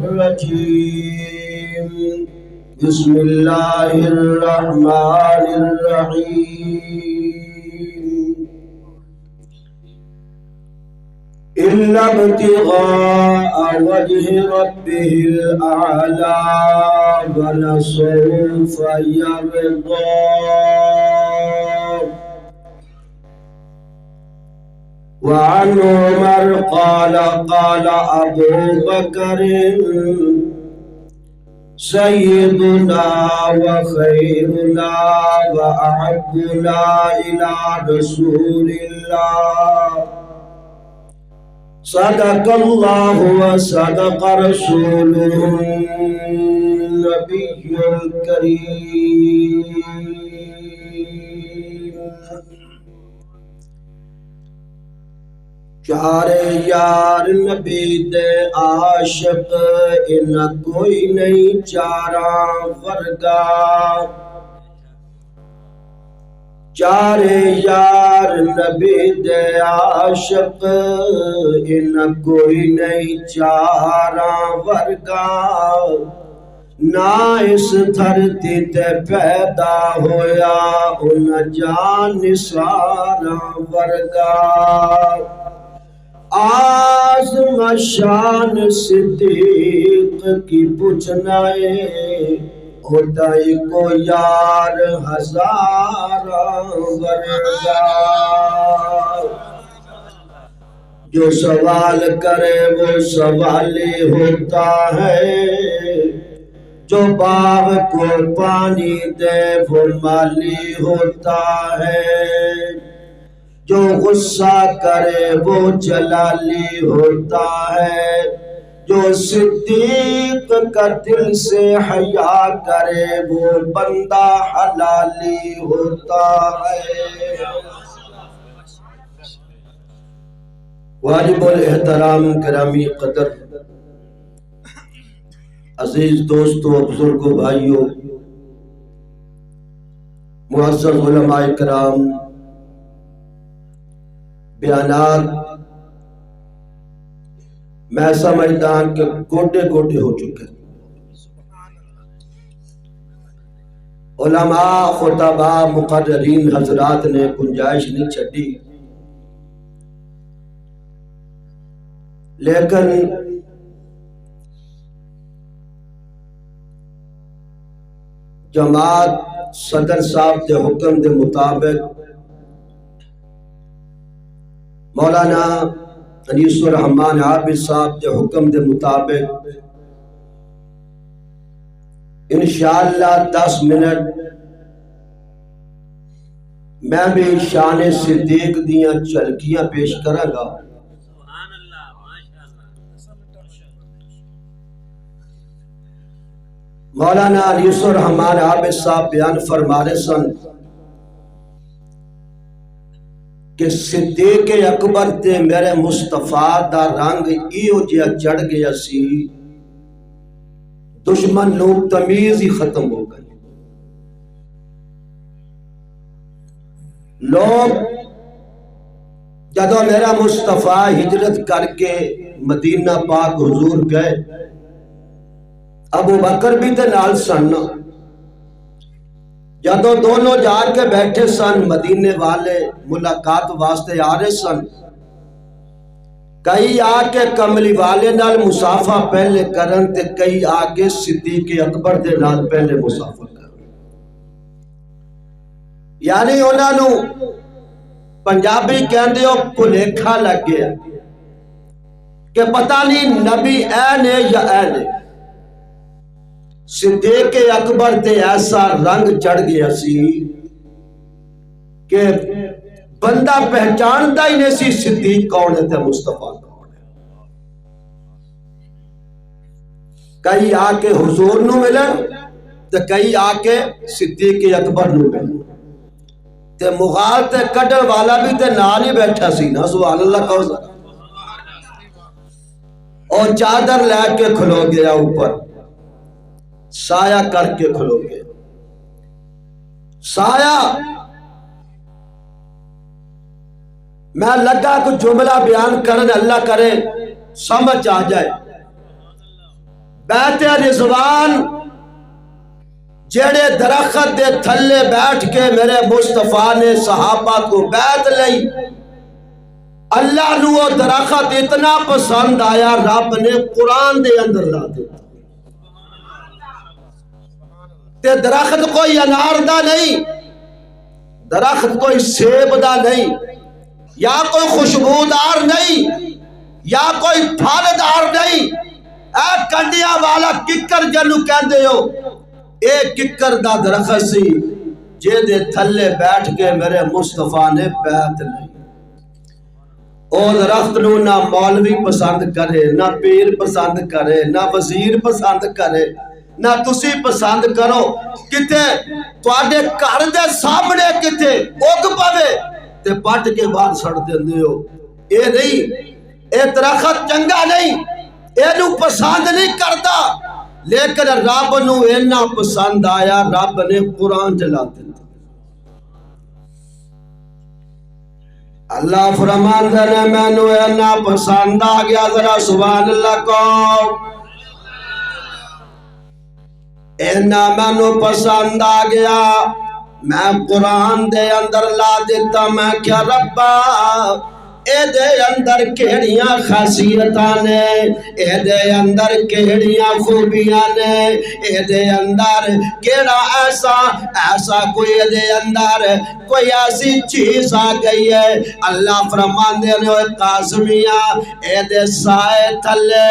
الرجيم بسم الله الرحمن الرحيم إلا ابتغاء وجه ربه الأعلى ولسوف يرضى وعن عمر قال قال أبو بكر سيدنا وخيرنا وأحبنا إلى رسول الله صدق الله وصدق رسوله النبي الكريم چارے یار نبی دے عاشق ان کوئی نہیں چارہ ورگا چارے یار نبی دے عاشق ان کوئی نہیں چارہ ورگا نہ اس دھرتی تے پیدا ہویا ان جان سارا ورگا آزم شان صدیق کی پوچھنائے خدائی کو یار ہزار ورگا جو سوال کرے وہ سوالی ہوتا ہے جو باغ کو پانی دے وہ مالی ہوتا ہے جو غصہ کرے وہ جلالی ہوتا ہے جو صدیق کا دل سے حیا کرے وہ بندہ حلالی ہوتا ہے واجب الاحترام گرامی قدر عزیز دوستو بزرگوں بھائیوں معزز علماء کرام بیانات میں سمجھتا ہوں کہ گوٹے گوٹے ہو چکے علماء خطباء مقررین حضرات نے گنجائش نہیں چھڈی لیکن جماعت صدر صاحب کے حکم کے مطابق مولانا انیس الرحمن عابد صاحب کے حکم کے مطابق انشاءاللہ 10 منٹ میں بھی شان صدیق دیاں چلکیاں پیش کروں گا مولانا انیس الرحمن عابد صاحب بیان فرما رہے سن کہ صدیق اکبر تے میرے مصطفیٰ دا رنگ ایو جیا چڑھ گیا سی دشمن نو تمیز ہی ختم ہو گئی لوگ جدو میرا مصطفیٰ ہجرت کر کے مدینہ پاک حضور گئے ابو بکر بھی تے نال سن جدو دونوں جا کے بیٹھے سن مدینے والے ملاقات واسطے آ رہے سن کئی آ کے کملی والے نال مسافہ پہلے کرن تے کئی آ کے صدیق اکبر دے نال پہلے مسافہ کرن یعنی انہاں نو پنجابی کہندے ہو بھلیکھا لگ گیا کہ پتہ نہیں نبی اے نے یا اے نے صدیق اکبر تے ایسا رنگ چڑھ گیا سی کہ بندہ پہچانتا ہی نہیں سی صدیق کون ہے تے مصطفیٰ کون ہے کئی آ کے حضور نو ملن تے کئی آ کے صدیق اکبر نو ملن تے مغال تے کڈر والا بھی تے نال ہی بیٹھا سی نا سبحان اللہ کہو اور چادر لے کے کھلو گیا اوپر سایہ کر کے کھلو گے سایہ میں لگا کچھ جملہ بیان کرنے اللہ کرے سمجھ آ جائے بیت رضوان جڑے درخت دے تھلے بیٹھ کے میرے مصطفیٰ نے صحابہ کو بیعت لئی، اللہ نو وہ درخت اتنا پسند آیا رب نے قرآن دے اندر لا دیتا۔ تے درخت کوئی انار دا نہیں، درخت کوئی سیب دا نہیں، یا کوئی خوشبودار نہیں، یا کوئی پھلدار نہیں، اے کنڈیاں والا ککر جنو کہندے ہو، اے ککر دا درخت سی جے دے تھلے بیٹھ کے میرے مصطفیٰ نے بیعت لئی۔ او درخت نو نہ مولوی پسند کرے، نہ پیر پسند کرے، نہ وزیر پسند کرے، نہ تسی پسند کرو، کتے تواڈے گھر دے سامنے کتے اگ پوے تے پٹ کے باہر سڑ دیندے ہو، اے نہیں، اے درخت چنگا نہیں، اے نو پسند نہیں کرتا، لیکن رب نو اینا پسند آیا رب نے قرآن چلا دیتا۔ اللہ فرماندہ نے میں نو اینا پسند آ گیا، ذرا سبحان اللہ کو، اینا میں نو پسند آ گیا، میں قرآن دے اندر لا دیتا، میں کیا ربا اے دے اندر کیڑیاں خاصیتاں نے، اے دے اندر کیڑیاں خوبیاں نے، اے دے اندر کیڑا ایسا کوئی دے اندر کوئی ایسی چیز آ گئی ہے۔ اللہ فرماندے نے اوے قاسمیاں اے دے سائے تھلے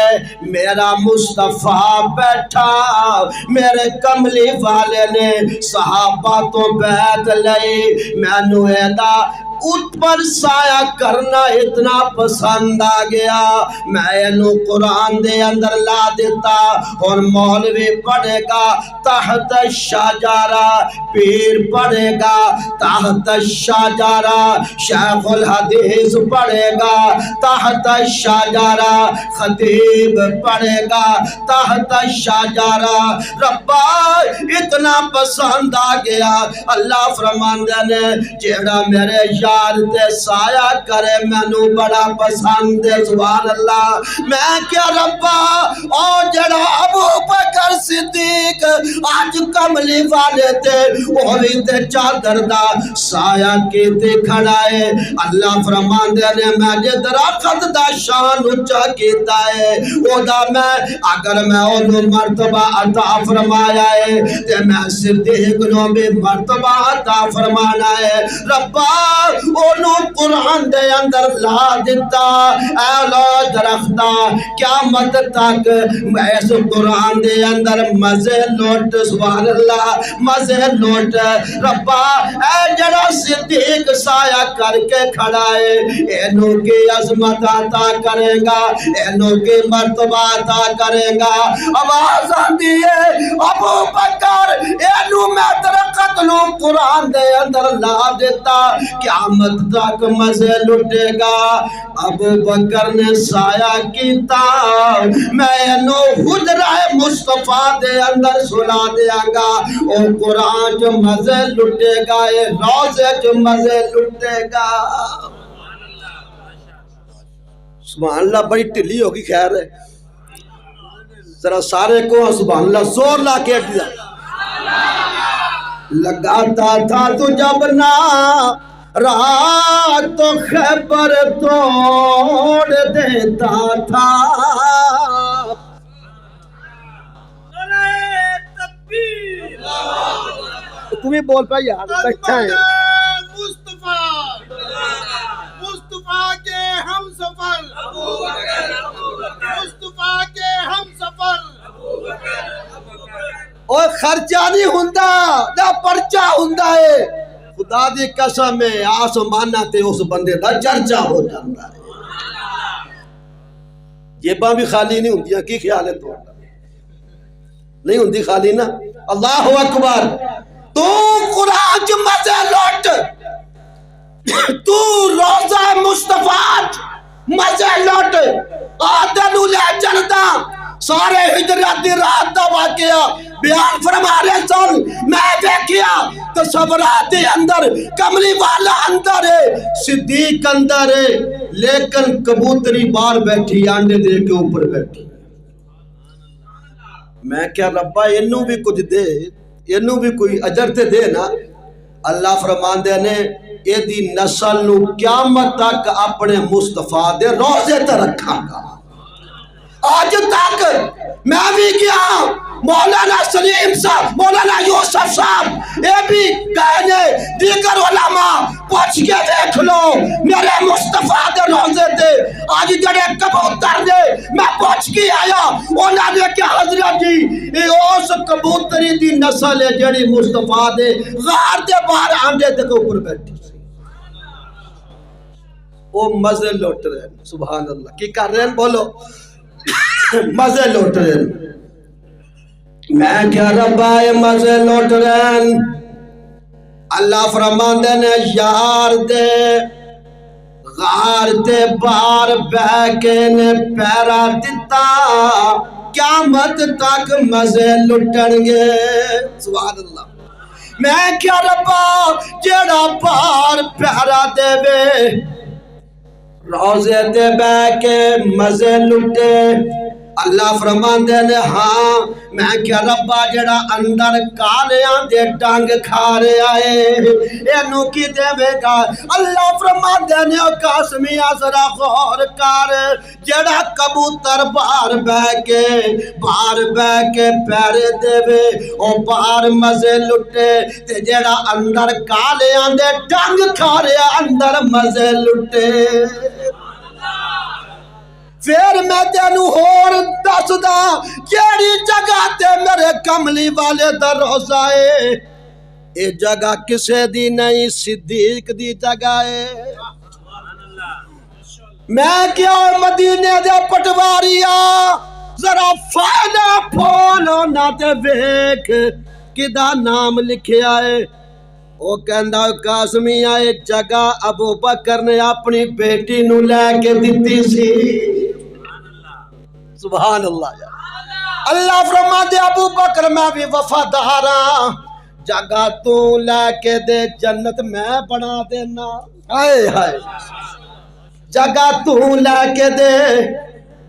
میرا مصطفیٰ بیٹھا، میرے کملی والے نے صحابہ تو بیعت لئی، میں نو ایدا اُت پر سایہ کرنا اتنا پسند آ گیا، میں انہوں قرآن دے اندر لا دیتا، اور مولوی پڑھے گا تحت الشجرہ، پیر پڑھے گا تحت الشجرہ، شیخ الحدیث پڑھے گا تحت الشجرہ، خطیب پڑھے گا تحت الشجرہ، ربا اتنا پسند آ گیا۔ اللہ فرماندے نے جیڑا میرے یار تے سایہ کرے مینو بڑا پسند ہے، سبحان اللہ۔ میں کیا ربا او جڑا ابو بکر صدیق آج کملی والے تے اوہی تے چادر دا سایہ کیتے کھڑا ہے، اللہ فرماندے نے میں جے درخت دا شان اچھا کیتا ہے، او دا میں اگر میں انہوں مرتبہ عطا فرمایا ہے تے میں صدیق نو بھی مرتبہ عطا فرمانا ہے، ربا انہوں قرآن دے اندر لا دیتا، اے لو درختہ قیامت تک اس قرآن دے اندر مزے لوٹ، سبحان اللہ مزے لوٹ، ربا اے جڑا صدیق سایہ کر کے کھڑا ہے، اینوں کی عظمت عطا کرے گا، اینوں کی مرتبہ عطا کرے گا۔ آواز آندی ہے ابو بکر اینوں میں درخت نو قرآن دے اندر لا دیتا، قیامت تک مزے لٹے گا۔ ابو بکر نے سایہ کیتا، میں انہوں حجرہ مصطفیٰ دے اندر سنا دیا گا، او قرآن جو مزے لٹے گا، اے روزے جو مزے لٹے گا۔ سبحان اللہ بڑی ٹلی ہوگی، خیر ہے، ذرا سارے کو سبحان اللہ زور لا کے دیا۔ لگاتا تھا تو جب نہ رات تو خیبر توڑ دیتا تھا، تمہیں بول پا یار بچہ ہے مصطفیٰ کے ہم سفر، مصطفیٰ کے ہم سفر، اور خرچہ نہیں ہوندا نہ پرچہ ہوندا ہے، خدا دی قسم ہے آسمانہ تے اس بندے دا چرچا ہو جاتا ہے۔ جیباں بھی خالی نہیں ہوندیاں، کی خیال ہے تو نہیں ہوندی خالی نا؟ اللہ اکبر، تو قرآن جو مزے لوٹ، تو روزہ مصطفیٰ مزے لوٹ، آدھنو لے چلتا، سارے ہجرت دی رات دا واقعہ بیان فرما رہے سن، میں دیکھیا تصورات اندر کملی والا اندر ہے، صدیق اندر ہے، لیکن کبوتری بار بیٹھی آنڈے دے کے اوپر بیٹھی، میں کیا ربا اینوں بھی کچھ دے، اینوں بھی کوئی اجر تے دے نا۔ اللہ فرماندے نے اے دی نسل نو قیامت تک اپنے مصطفیٰ دے روزے تے رکھاں گا۔ آج تک میں بھی گیا مولانا سلیم صاحب، مولانا یوسف صاحب، یہ بھی کہنے دیگر علماء پوچھ کے دیکھ لو میرے مصطفیٰ دے روزے تے آج جڑے کبوتر نے میں پوچھ کے آیا انہوں نے کیا حضرت جی یہ اس کبوتری دی نسل ہے جڑی مصطفیٰ دے غار دے باہر آنڈے تے اوپر بیٹھی سی، وہ مزے لوٹ رہے ہیں۔ سبحان اللہ، کی کر رہے ہیں بولو؟ مزے لوٹ رہے ہیں۔ میں کیا ربا یہ مزے لوٹ رہے ہیں۔ اللہ فرماندے نے یار دے غار تے بار بہ کے نے پیرا دیتا قیامت تک مزے لٹن گے۔ سبحان اللہ۔ میں کیا ربا جیڑا بار پیرا دے وے روزے تے بہ کے مزے لٹے، اللہ فرماندے نے ہاں میں کیا ربا جڑا اندر کالیاں دے ڈانگ کھا رہے آئے اینو کی دے وے گا۔ اللہ فرماندے نے قاسمیہ ذرا غور کر، جڑا کبوتر بار بہ کے پیرے دے وے او بار مزے لٹے، تے جڑا اندر کالیاں دے ڈانگ کھا رہے اندر مزے لٹے۔ پھر میں تینوں ہور دس دا جیڑی جگہ تے میرے کملی والے دا روزہ ہے اے جگہ کسے دی نہیں صدیق دی جگہ ہے۔ میں کیا مدینے دے پٹواریا ذرا فائدہ پھولو نہ تے ویکھ کدا نام لکھیا ہے۔ وہ کہندا قاسمی آئے جگہ ابو بکر نے اپنی بیٹی نو لے کے دیتی سی۔ سبحان اللہ۔ اللہ فرماندے ابو بکر میں بھی وفادار ہاں، جگہ تو لے کے دے جنت میں بنا دینا۔ ہائے ہائے، جگہ تو لے کے دے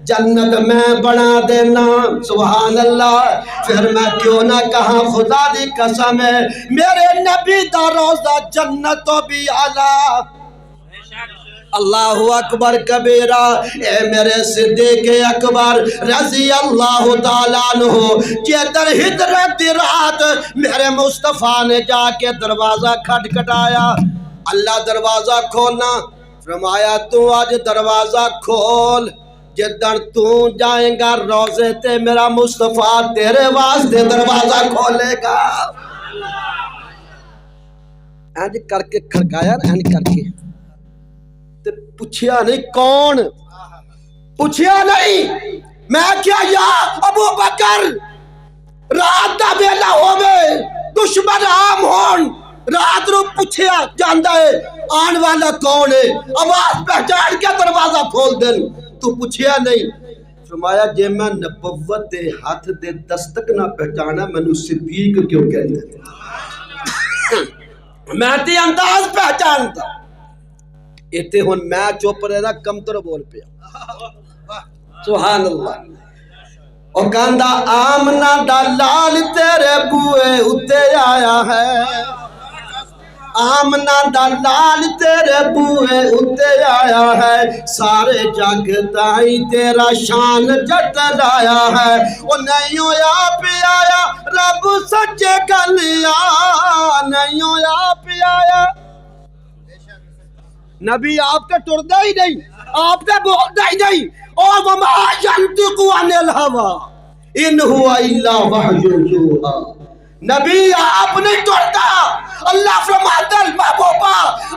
جنت میں بنا دینا۔ سبحان اللہ۔ پھر میں کیوں نہ کہاں خدا دی قسم ہے میرے نبی دا روزہ جنت تو بھی اعلیٰ۔ اللہ اکبر کبیرہ، اے میرے صدیق اکبر رضی اللہ تعالیٰ عنہ جدر ہجرت دی رات میرے مصطفیٰ نے جا کے دروازہ کھٹکھٹایا۔ اللہ دروازہ کھولنا فرمایا تو آج دروازہ کھول، جدر تو جائیں گا روزے تے میرا مصطفیٰ تیرے واسطے دروازہ کھولے گا۔ اینج کر کے کھڑکایا نا، اینج کر کے تے پوچھیا نہیں کون، پوچھیا نہیں میں کیا یا ابو بکر رات دا ویلا ہووے دشمن عام ہون رات نو پوچھیا جاندا ہے آن والا کون ہے، آواز پہچان کے دروازہ کھول دین، تو پوچھیا نہیں۔ فرمایا جے میں نبوت دے ہاتھ دے دستک نہ پہچانا مینوں صدیق کیوں کہندے؟ میں تے انداز پہچانتا ایتھے ہن میں چپ رہا کمتر بول پیا۔ سبحان اللہ۔ او کہندا آمنہ دا لال تیرے بوئے اتے آیا ہے، آمنہ دا لال تیرے بوئے اتے آیا ہے، سارے جگ تائی تیرا شان جت آیا ہے، او نہیں ہویا پی آیا رب سچے گلیا، نہیں ہویا پی آیا۔ نبی آپ کے ٹردہ ہی نہیں، آپ کے بولدہ ہی نہیں، اور وما ینطق عن الہوی ان هو الا وحی یوحی۔ نبی آپ نہیں ٹرتا۔ اللہ فرماتا ہے محبوبہ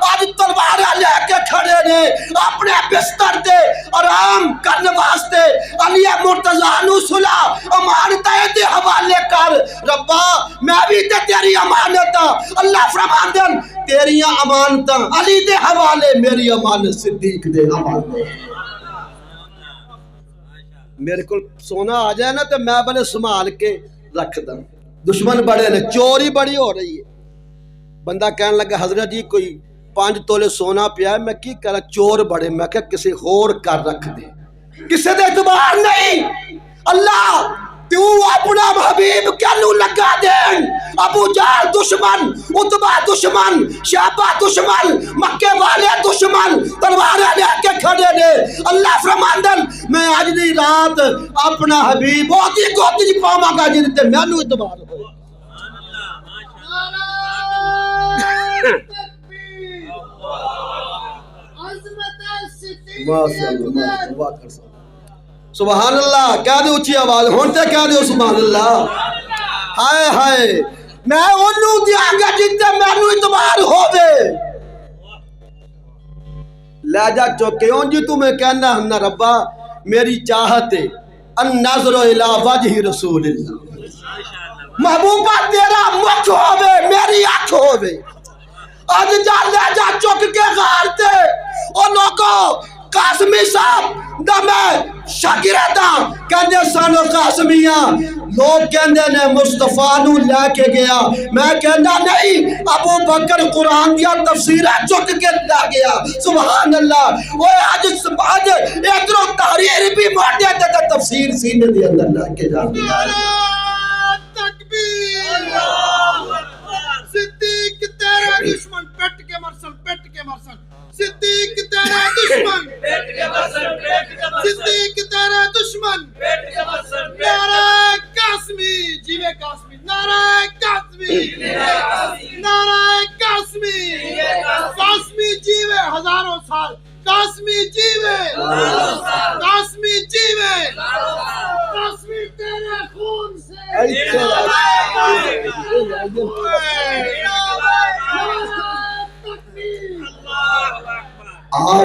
آج تلواریں لے کے کھڑے نے اپنے بستر دے آرام کرنے واسطے علی مرتضیٰ نو صلح امانتیں دے حوالے کر، ربا میں بھی تے تیری امانت ہاں۔ اللہ فرماتا ہے تیری امانتاں علی دے حوالے، میری امانت صدیق دے حوالے۔ میرے کو سونا آ جائے نا تو میں بڑے سنبھال کے رکھ دوں۔ دشمن بڑے نے، چوری بڑی ہو رہی ہے۔ بندہ کہنے لگا حضرت جی کوئی 5 تولے سونا پیا ہے، میں کی کرا چور بڑے، میں کہا کسی اور کر رکھ دے، کسی دے اعتبار نہیں۔ اللہ تو اپنا حبیب کیوں لگا دین ابو جہل دشمن عتبہ دشمن شیبہ دشمن مکے والے دشمن تلواریں لے کے کھڑے نے اللہ فرماندن میں آج دی رات اپنا حبیب بہتی گوتی پاواں گا جن تے مینوں اعتبار ہوئے سبحان اللہ کہہ دے اچھی آواز ہونتے کہہ دے سبحان اللہ ہائے ہائے میں انہوں دیاں گا جتے مینوں اعتبار ہووے لہجہ چوکے ہوں جی تمہیں کہنا ہم نہ ربا میری چاہت ہے النظر الى وجہ رسول اللہ محبوبہ تیرا مکھ ہووے میری آنکھ ہووے آج جا لہجہ چوک کے غارتے او لوگوں قاسمی صاحب دا میں شاگردہ کہنے سانو قاسمیاں لوگ کہنے نے مصطفیٰ نو لے کے گیا میں کہنا نہیں ابو بکر قرآن دیا تفسیرہ چک کے لے گیا سبحان اللہ وہ آج ادھر تحریر بھی مار دیا تھا تفسیر سینے دے اندر لے کے جا دیا تکبیر صدیق تیرا دشمن پٹ کے مرسل صدیق تیرا دشمن صدیق تیرا دشمن نعرہ قاسمی جیوے قاسمی نعرہ قاسمی نعرہ قاسمی قاسمی جیوے ہزاروں سال قاسمی جیوے قاسمی جیوے قاسمی تیرے خون سے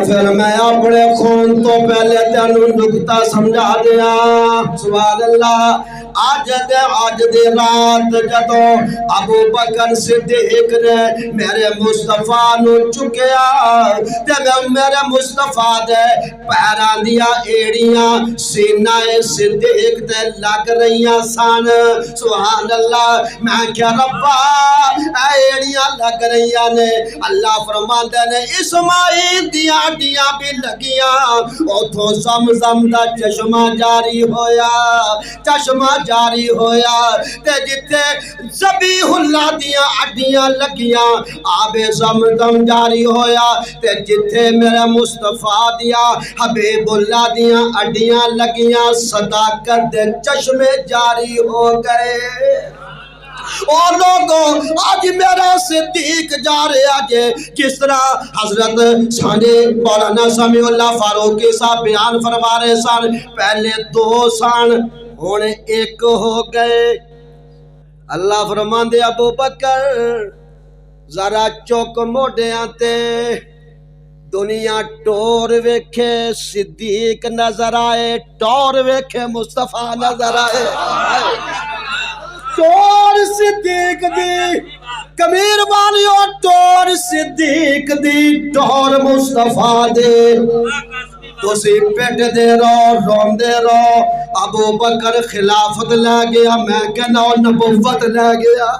پھر میں اپنے خون تو پہلے تینوں نکتہ سمجھا دیا سبحان اللہ آج دے رات جدو ابو بکر صدیق نے میرے مصطفیٰ نو چکیا تے میرے مصطفیٰ دے پیران دیا ایڑیاں سینہ صدیق تے لگ رہیاں سان سبحان اللہ میں کیا ربا ایڑیاں لگ رہیاں نے اللہ فرماندے نے اسماعیل دیا ڈیاں بھی لگیاں اوتھوں زمزم دا چشمہ جاری ہویا چشمہ جاری ہویا تے جتے ذبیح اللہ دیا اڈیاں لگیاں آب زمزم جاری ہویا تے جتے میرے مصطفیٰ دیا حبیب اللہ دیا اڈیاں لگیاں صداقت دے چشمے جاری ہو گئے اور لوگوں آج میرا صدیق جا رہے آجے جس طرح حضرت سانے مولانا سمیع اللہ فاروقی صاحب بیان فرما رہے سان پہلے 2 سان ہونے ایک ہو گئے اللہ فرمان دے ابو بکر ذرا چوک موڑے آتے دنیا ٹور ویکھے صدیق نظر آئے ٹور ویکھے مصطفیٰ نظر آئے ٹور صدیق دی کمیر والیو ٹور صدیق دی ٹور مصطفیٰ دے تو سی پیٹ دے رو رون دے رو ابو بکر خلافت لے گیا میں کہنا نبوت لے گیا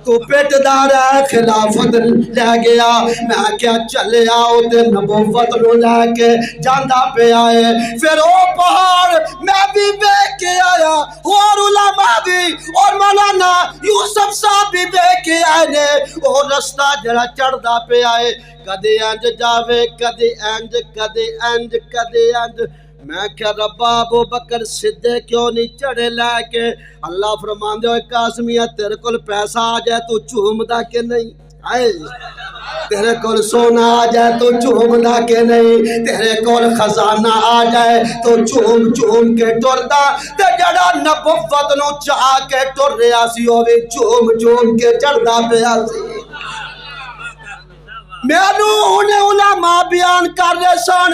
تو پیٹ دارا خلافت لے گیا میں کیا چلے آؤ تے نبوت نو لے کے جاندہ پہ آئے پھر او پہاڑ میں بھی بیک کے آیا اور علماء بھی اور مولانا یوسف صاحب بھی بیک کے آئے اور رستہ جڑا چڑھدا پہ آئے کدے انج جاوے کدے انج کدے انج کدے انج میں کیا ربا ابو بکر صدیق کیوں نہیں چڑھے لے کے اللہ فرمان دے ہوئے قاسمیہ تیرے کول پیسہ آ جائے تو چومدا کہ نہیں آئے تیرے کول سونا آ جائے تو چومدا کہ نہیں تیرے کول خزانہ آ جائے تو چوم چوم کے ٹردا تے جڑا نبوت نو چاہ کے ٹر رہا سی ہوئے چوم چوم کے چڑھدا پیا سی میرے انہیں علماء بیان کر رہے سن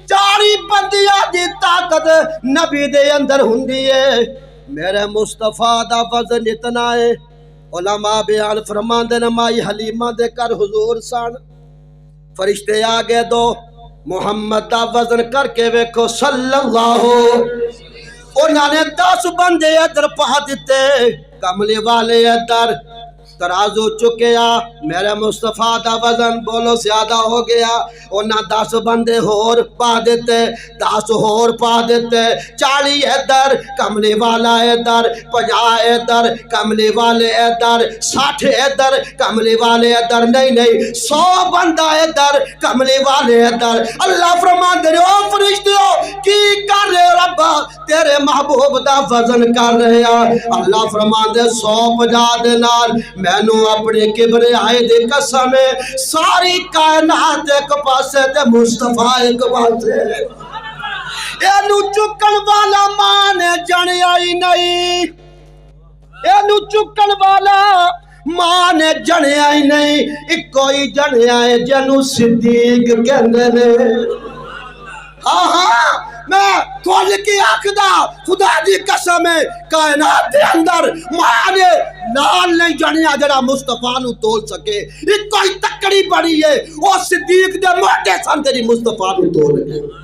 40 بندیاں دی طاقت نبی دے اندر ہوندی ہے میرے مصطفیٰ دا وزن اتنا ہے علماء بیان فرماندے نے مائی حلیمہ دے کر حضور سن فرشتے آگے دو محمد دا وزن کر کے ویکھو صلی اللہ انہوں نے 10 بندے ادھر پا دیتے کملی والے ادھر ترازو چکیا میرے مصطفیٰ دا وزن بولو زیادہ ہو گیا انہاں 10 بندے ہور پا دیتے 10 ہور پا دیتے 40 ادھر کملی والا ادھر 50 ادھر کملی والے ادھر 60 ادھر کملی والے ادھر نہیں 100 بندہ ادھر کملی والے ادھر اللہ فرمان دے او فرشتیو کی کر رہے ربا تیرے محبوب دا وزن کر رہے اللہ فرمان دے 150 دے نال مینوں اپنے کبریائی دے قسم ساری کائنات ایک پاسے تے مصطفیٰ ایک پاسے اینو چکن والا مان جنیا ہی نہیں اینو چکن والا مان جنیا ہی نہیں ایک کوئی جنیا ہے جنو صدیق کہندے نے ہاں ہاں میں کھول کی آخدہ خدا دی قسم ہے کائنات دے اندر مانے نال نہیں جانیا جڑا مصطفیٰ نو تول سکے ایک کوئی تکڑی بڑی ہے وہ صدیق دے موٹے سن تیری مصطفیٰ نو تول گئے